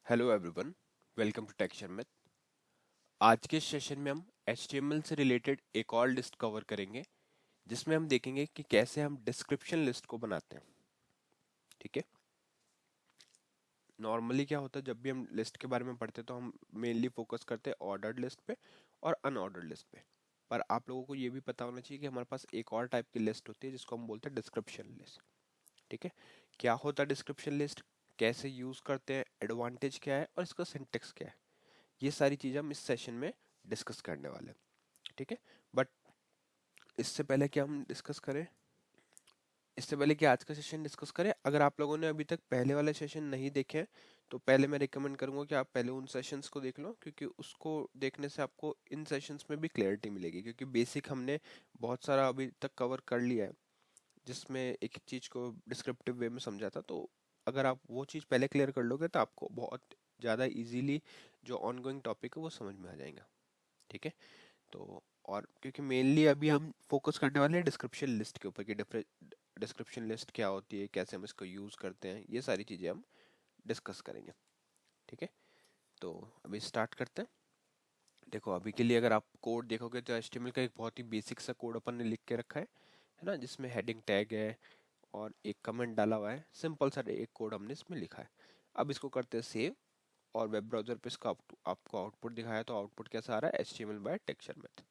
Hello everyone, welcome to texture में। आज के सेशन में हम HTML से रिलेटेड एक और लिस्ट कवर करेंगे, जिसमें हम देखेंगे कि कैसे हम डिस्क्रिप्शन लिस्ट को बनाते हैं। ठीक है। नॉर्मली क्या होता है, जब भी हम लिस्ट के बारे में पढ़ते हैं तो हम मेनली फोकस करते हैं ऑर्डर्ड लिस्ट पे और अनऑर्डर्ड लिस्ट पे। पर आप लोगों को ये भी पता होना चाहिए कि हमारे पास एक और टाइप की लिस्ट होती है जिसको हम बोलते हैं डिस्क्रिप्शन लिस्ट। ठीक है। क्या होता है डिस्क्रिप्शन लिस्ट, कैसे यूज करते हैं, एडवांटेज क्या है और इसका सिंटेक्स क्या है, ये सारी चीज़ें हम इस सेशन में डिस्कस करने वाले हैं। ठीक है। बट इससे पहले कि हम डिस्कस करें, इससे पहले कि आज का सेशन डिस्कस करें, अगर आप लोगों ने अभी तक पहले वाले सेशन नहीं देखे हैं तो पहले मैं रिकमेंड करूंगा कि आप पहले उन सेशंस को देख लो, क्योंकि उसको देखने से आपको इन सेशंस में भी क्लैरिटी मिलेगी, क्योंकि बेसिक हमने बहुत सारा अभी तक कवर कर लिया है जिसमें एक चीज़ को डिस्क्रिप्टिव वे में समझा था। तो अगर आप वो चीज़ पहले क्लियर कर लोगे तो आपको बहुत ज़्यादा इजीली जो ऑनगोइंग टॉपिक है वो समझ में आ जाएगा। ठीक है। तो और क्योंकि मेनली अभी हम फोकस करने वाले हैं डिस्क्रिप्शन लिस्ट के ऊपर कि डिस्क्रिप्शन लिस्ट क्या होती है, कैसे हम इसको यूज़ करते हैं, ये सारी चीज़ें हम डिस्कस करेंगे। ठीक है। तो अभी स्टार्ट करते हैं। देखो, अभी के लिए अगर आप कोड देखोगे तो HTML का एक बहुत ही बेसिक सा कोड अपन ने लिख के रखा है ना, जिसमें हेडिंग टैग है और एक कमेंट डाला हुआ है। सिंपल सा एक कोड हमने इसमें लिखा है। अब इसको करते हैं सेव, और वेब ब्राउजर पे इसका आपको आउटपुट दिखाया, तो आउटपुट कैसा आ रहा है, HTML बाय टेक्सचर मेथड।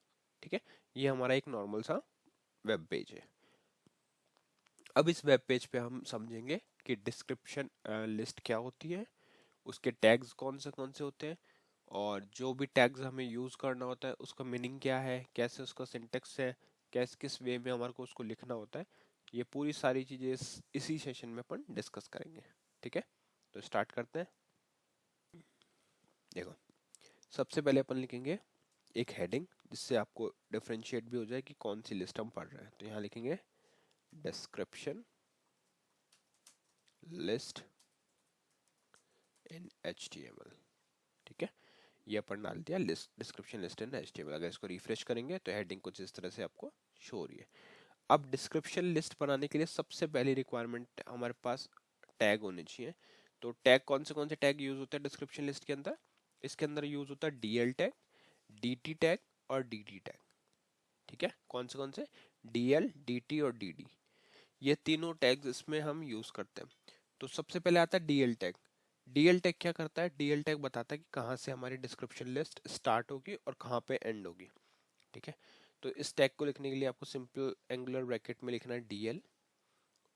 ठीक है। ये हमारा एक नॉर्मल सा वेब पेज है। अब इस वेब पेज पे हम समझेंगे कि डिस्क्रिप्शन लिस्ट क्या होती है, उसके टैग्स कौन से होते हैं, और जो भी टैग्स हमें यूज़ करना होता है उसका मीनिंग क्या है, कैसे उसका सिंटेक्स है, कैसे किस वे में हमारे को उसको लिखना होता है। ये पूरी सारी चीज़ें इसी सेशन में अपन डिस्कस करेंगे। ठीक है। तो स्टार्ट करते हैं। देखो, सबसे पहले अपन लिखेंगे एक हेडिंग, जिससे आपको डिफरेंशिएट भी हो जाए कि कौन सी लिस्ट हम पढ़ रहे हैं। तो यहाँ लिखेंगे डिस्क्रिप्शन लिस्ट इन HTML। ठीक है। ये अपन डाल दिया लिस्ट, डिस्क्रिप्शन लिस्ट इन HTML। अगर इसको रिफ्रेश करेंगे तो हेडिंग कुछ इस तरह से आपको शो हो रही है। अब डिस्क्रिप्शन लिस्ट बनाने के लिए सबसे पहली रिक्वायरमेंट हमारे पास टैग होने चाहिए। तो टैग कौन से टैग यूज होते हैं डिस्क्रिप्शन लिस्ट के अंदर? इसके अंदर यूज होता है DL टैग, DT टैग और DD टैग। ठीक है। कौन से? DL, DT और DD, ये तीनों टैग्स इसमें हम यूज करते हैं। तो सबसे पहले आता है DL टैग। DL टैग क्या करता है? DL टैग बताता है कि कहाँ से हमारी डिस्क्रिप्शन लिस्ट स्टार्ट होगी और कहाँ पे एंड होगी। ठीक है। तो इस टैग को लिखने के लिए आपको सिंपल एंगुलर ब्रैकेट में लिखना है DL,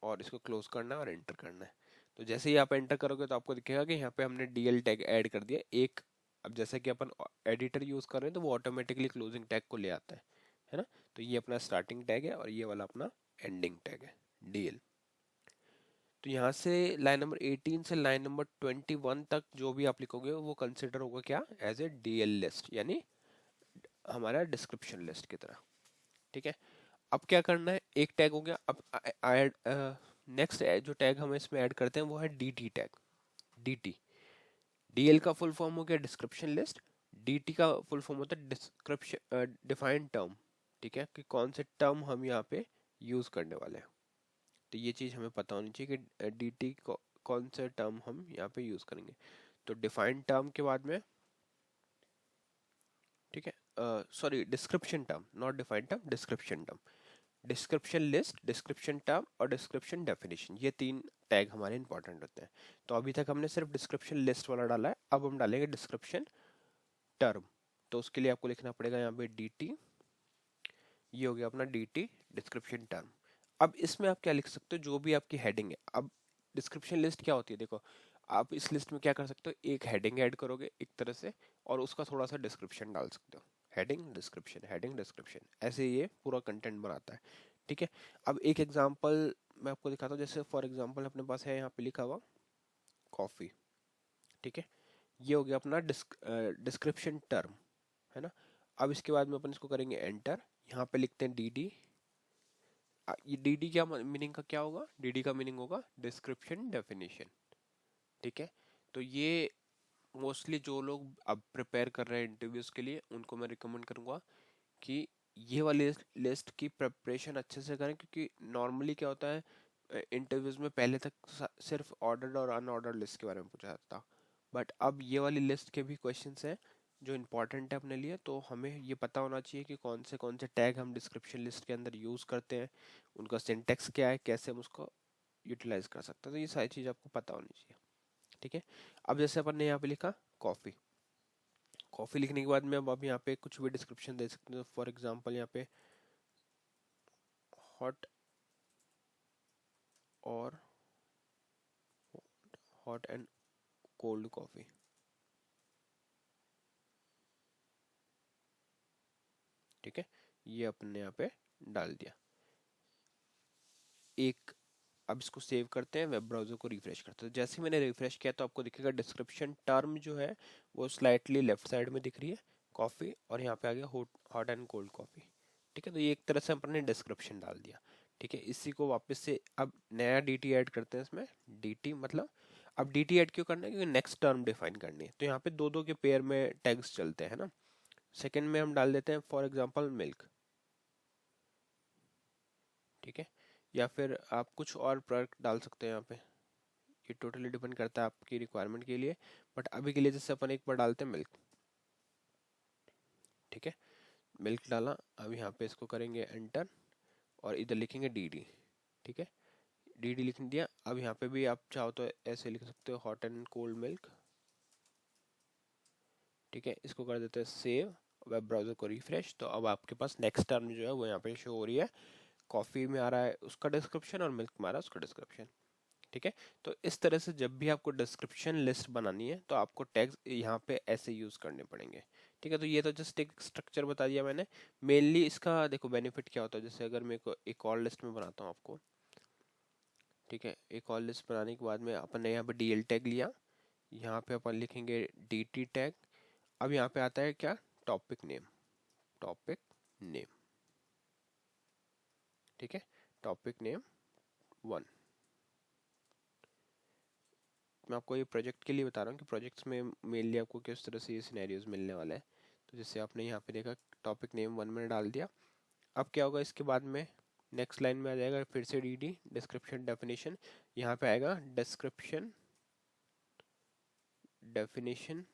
और इसको क्लोज करना है और एंटर करना है। तो जैसे ही आप एंटर करोगे तो आपको दिखेगा कि यहाँ पे हमने DL टैग ऐड कर दिया एक। अब जैसे कि अपन एडिटर यूज कर रहे हैं तो वो ऑटोमेटिकली क्लोजिंग टैग को ले आता है ना। तो ये अपना स्टार्टिंग टैग है और ये वाला अपना एंडिंग टैग है, DL। तो यहाँ से लाइन नंबर 18 से लाइन नंबर 21 तक जो भी आप लिखोगे वो कंसिडर होगा क्या, एज ए DL लिस्ट, यानी हमारा डिस्क्रिप्शन लिस्ट की तरह। ठीक है। अब क्या करना है, एक टैग हो गया। अब ऐड नेक्स्ट जो टैग हम इसमें ऐड करते हैं वो है DT टैग। DT, DL का फुल फॉर्म हो गया डिस्क्रिप्शन लिस्ट, DT का फुल फॉर्म होता है डिस्क्रिप्शन डिफाइंड टर्म। ठीक है, कि कौन से टर्म हम यहाँ पे यूज करने वाले हैं। तो ये चीज़ हमें पता होनी चाहिए कि DT को कौन से टर्म हम यहाँ पे यूज करेंगे। तो डिफाइंड टर्म के बाद में, ठीक है, sorry, description term, not defined term, description term. Description list, description term और डिस्क्रिप्शन डेफिनेशन, ये तीन टैग हमारे इंपॉर्टेंट होते हैं। तो अभी तक हमने सिर्फ डिस्क्रिप्शन लिस्ट वाला डाला है, अब हम डालेंगे डिस्क्रिप्शन टर्म। तो उसके लिए आपको लिखना पड़ेगा यहाँ पे DT। ये हो गया अपना DT, डिस्क्रिप्शन टर्म। अब इसमें आप क्या लिख सकते हो, जो भी आपकी हेडिंग है। अब डिस्क्रिप्शन लिस्ट क्या होती है, देखो, आप इस लिस्ट में क्या कर सकते हो, एक हेडिंग ऐड करोगे एक तरह से, और उसका थोड़ा सा डिस्क्रिप्शन डाल सकते हो। हेडिंग डिस्क्रिप्शन, ऐसे ये पूरा कंटेंट बनाता है। ठीक है। अब एक एग्जांपल मैं आपको दिखाता हूँ। जैसे फॉर एग्जांपल अपने पास है यहाँ पे लिखा हुआ कॉफ़ी। ठीक है। ये हो गया अपना डिस्क्रिप्शन टर्म, है ना। अब इसके बाद में अपन इसको करेंगे एंटर। यहाँ पे लिखते हैं DD। ये DD क्या मीनिंग का क्या होगा, DD का मीनिंग होगा डिस्क्रिप्शन डेफिनेशन। ठीक है। तो ये मोस्टली जो लोग अब प्रिपेयर कर रहे हैं इंटरव्यूज के लिए, उनको मैं रिकमेंड करूंगा कि ये वाली लिस्ट की प्रिपरेशन अच्छे से करें, क्योंकि नॉर्मली क्या होता है, इंटरव्यूज में पहले तक सिर्फ ऑर्डर्ड और अनऑर्डर्ड लिस्ट के बारे में पूछा जाता था। बट अब ये वाली लिस्ट के भी क्वेश्चंस हैं जो इम्पोर्टेंट है अपने लिए, तो हमें ये पता होना चाहिए कि कौन से टैग हम डिस्क्रिप्शन लिस्ट के अंदर यूज़ करते हैं, उनका सिंटेक्स क्या है, कैसे हम उसको यूटिलाइज कर सकते हैं। तो ये सारी चीज़ आपको पता होनी चाहिए। ठीक है, अब जैसे अपन ने यहाँ पे लिखा कॉफ़ी, कॉफ़ी लिखने के बाद में अब यहाँ पे कुछ भी डिस्क्रिप्शन दे सकते हैं। फॉर एग्जांपल यहाँ पे हॉट और हॉट एंड कोल्ड कॉफ़ी। ठीक है, ये अपने यहाँ पे डाल दिया। एक, अब इसको सेव करते हैं, वेब ब्राउज़र को रिफ्रेश करते हैं। जैसे मैंने रिफ्रेश किया तो आपको दिखेगा डिस्क्रिप्शन टर्म जो है वो स्लाइटली लेफ्ट साइड में दिख रही है, कॉफ़ी, और यहाँ पे आ गया हॉट एंड कोल्ड कॉफ़ी। ठीक है, तो ये एक तरह से अपने डिस्क्रिप्शन डाल दिया। ठीक है, इसी को वापस से अब नया dt ऐड करते हैं इसमें। dt मतलब अब dt ऐड क्यों करना है, क्योंकि नेक्स्ट टर्म डिफाइन करनी है, तो यहाँ पे दो दो के पेयर में टैग्स चलते हैं ना। सेकेंड में हम डाल देते हैं फॉर एग्जाम्पल मिल्क। ठीक है, या फिर आप कुछ और प्रोडक्ट डाल सकते हैं यहाँ पे, ये टोटली डिपेंड करता है आपकी रिक्वायरमेंट के लिए, बट अभी के लिए जैसे अपन एक बार डालते हैं मिल्क। ठीक है, मिल्क डाला, अब यहाँ पे इसको करेंगे एंटर और इधर लिखेंगे dd। ठीक है, dd लिख दिया। अब यहाँ पे भी आप चाहो तो ऐसे लिख सकते हो हॉट एंड कोल्ड मिल्क। ठीक है, इसको कर देते हैं सेव, वेब ब्राउज़र को रिफ्रेश, तो अब आपके पास नेक्स्ट टर्म जो है वो यहाँ पे शो हो रही है। कॉफ़ी में आ रहा है उसका डिस्क्रिप्शन और मिल्क में आ रहा है उसका डिस्क्रिप्शन। ठीक है, तो इस तरह से जब भी आपको डिस्क्रिप्शन लिस्ट बनानी है तो आपको टैग्स यहाँ पे ऐसे यूज करने पड़ेंगे। ठीक है, तो ये तो जस्ट एक स्ट्रक्चर बता दिया मैंने। मेनली इसका देखो बेनिफिट क्या होता है, जैसे अगर मैं को एक और लिस्ट में बनाता हूँ आपको। ठीक है, एक और लिस्ट बनाने के बाद में अपन ने यहाँ पे DL टैग लिया, यहाँ पे अपन लिखेंगे DT टैग। अब यहाँ पे आता है क्या, टॉपिक नेम, टॉपिक नेम। ठीक है, टॉपिक नेम 1। मैं आपको ये प्रोजेक्ट के लिए बता रहा हूँ कि प्रोजेक्ट्स में मेनली आपको किस तरह से ये सिनेरियोज मिलने वाला है। तो जैसे आपने यहाँ पे देखा टॉपिक नेम 1 मैंने डाल दिया। अब क्या होगा, इसके बाद में नेक्स्ट लाइन में आ जाएगा फिर से dd डिस्क्रिप्शन डेफिनेशन। यहाँ पे आएगा description definition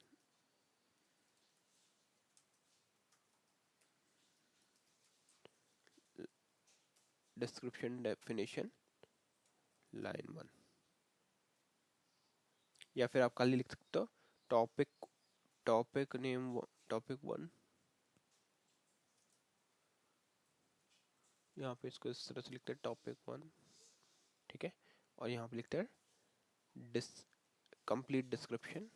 description definition line 1, या फिर आप खाली लिख सकते हो टॉपिक टॉपिक नेम टॉपिक 1। यहाँ पे इसको इस तरह से लिखते हैं टॉपिक 1। ठीक है, और यहाँ पे लिखते हैं this complete description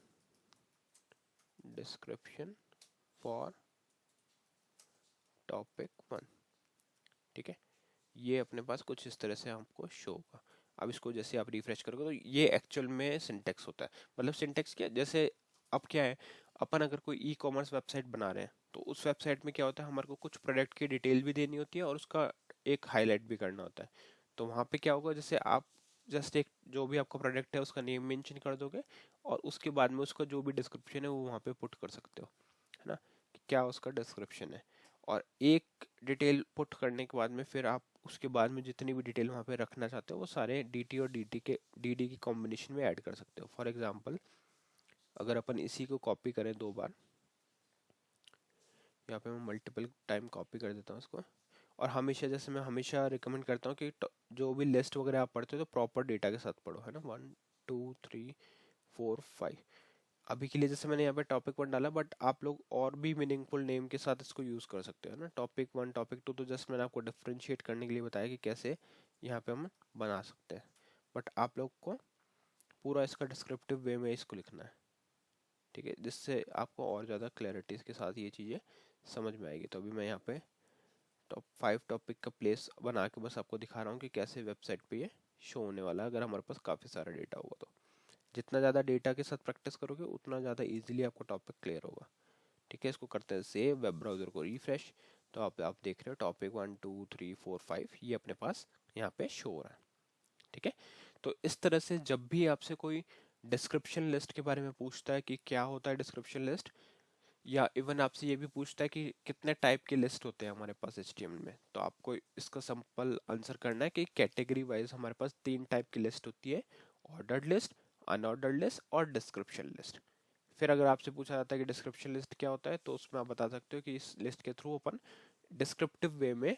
description for topic 1। ठीक है, ये अपने पास कुछ इस तरह से आपको शो होगा। अब इसको जैसे आप रिफ्रेश करोगे तो ये एक्चुअल में सिंटेक्स होता है। मतलब सिंटेक्स क्या, जैसे अब क्या है, अपन अगर कोई ई कॉमर्स वेबसाइट बना रहे हैं तो उस वेबसाइट में क्या होता है, हमारे को कुछ प्रोडक्ट की डिटेल भी देनी होती है और उसका एक हाईलाइट भी करना होता है। तो वहाँ पे क्या होगा, जैसे आप जस्ट एक जो भी आपका प्रोडक्ट है उसका नेम मेंशन कर दोगे और उसके बाद में उसका जो भी डिस्क्रिप्शन है वो वहाँ पे पुट कर सकते हो, है ना, कि क्या उसका डिस्क्रिप्शन है। और एक डिटेल पुट करने के बाद में फिर आप उसके बाद में जितनी भी डिटेल वहाँ पे रखना चाहते हो वो सारे dt और dd की कॉम्बिनेशन में ऐड कर सकते हो। फॉर एग्जांपल अगर अपन इसी को कॉपी करें 2 बार, यहाँ पे मैं मल्टीपल टाइम कॉपी कर देता हूँ इसको, और हमेशा जैसे मैं हमेशा रिकमेंड करता हूँ कि जो भी लिस्ट वगैरह आप पढ़ते हो तो प्रॉपर डेटा के साथ पढ़ो, है ना। 1 2 3 4 5। अभी के लिए जैसे मैंने यहाँ पे टॉपिक 1 डाला, बट आप लोग और भी मीनिंगफुल नेम के साथ इसको यूज़ कर सकते हो ना। टॉपिक 1 टॉपिक 2 तो जस्ट मैंने आपको डिफ्रेंशिएट करने के लिए बताया कि कैसे यहाँ पे हम बना सकते हैं, बट आप लोग को पूरा इसका डिस्क्रिप्टिव वे में इसको लिखना है। ठीक है, जिससे आपको और ज़्यादा क्लैरिटी के साथ ये चीज़ें समझ में आएगी। तो अभी मैं यहाँ पे टॉप 5 टॉपिक का प्लेस बना के बस आपको दिखा रहा हूँ कि कैसे वेबसाइट पे ये शो होने वाला है अगर हमारे पास काफ़ी सारा डेटा होगा। तो जितना ज़्यादा डेटा के साथ प्रैक्टिस करोगे उतना ज़्यादा इजीली आपको टॉपिक क्लियर होगा। ठीक है, इसको करते हैं सेव, वेब ब्राउज़र को रिफ्रेश, तो आप देख रहे हो टॉपिक 1 2 3 4 5 ये अपने पास यहाँ पे शो हो रहा है। ठीक है, तो इस तरह से जब भी आपसे कोई डिस्क्रिप्शन लिस्ट के बारे में पूछता है कि क्या होता है डिस्क्रिप्शन लिस्ट, या इवन आपसे ये भी पूछता है कि कितने टाइप के लिस्ट होते हैं हमारे पास HTML में, तो आपको इसका सिंपल आंसर करना है कि कैटेगरी वाइज हमारे पास 3 टाइप की लिस्ट होती है, ऑर्डर्ड लिस्ट, अनऑर्डर्ड लिस्ट और डिस्क्रिप्शन लिस्ट। फिर अगर आपसे पूछा जाता है कि डिस्क्रिप्शन लिस्ट क्या होता है, तो उसमें आप बता सकते हो कि इस लिस्ट के थ्रू अपन डिस्क्रिप्टिव वे में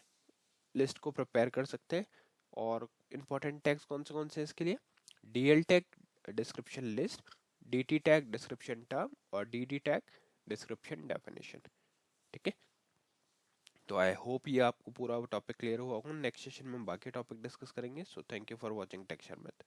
लिस्ट को प्रिपेयर कर सकते हैं। और इंपॉर्टेंट टैग्स कौन से हैं इसके लिए? DL tag description list, DT tag description term, और डीडी टैग डिस्क्रिप्शन डेफिनेशन। ठीक है, तो आई होप ये आपको पूरा टॉपिक क्लियर हुआ होगा। नेक्स्ट सेशन में बाकी टॉपिक डिस्कस करेंगे। So thank you for watching take Sharmit.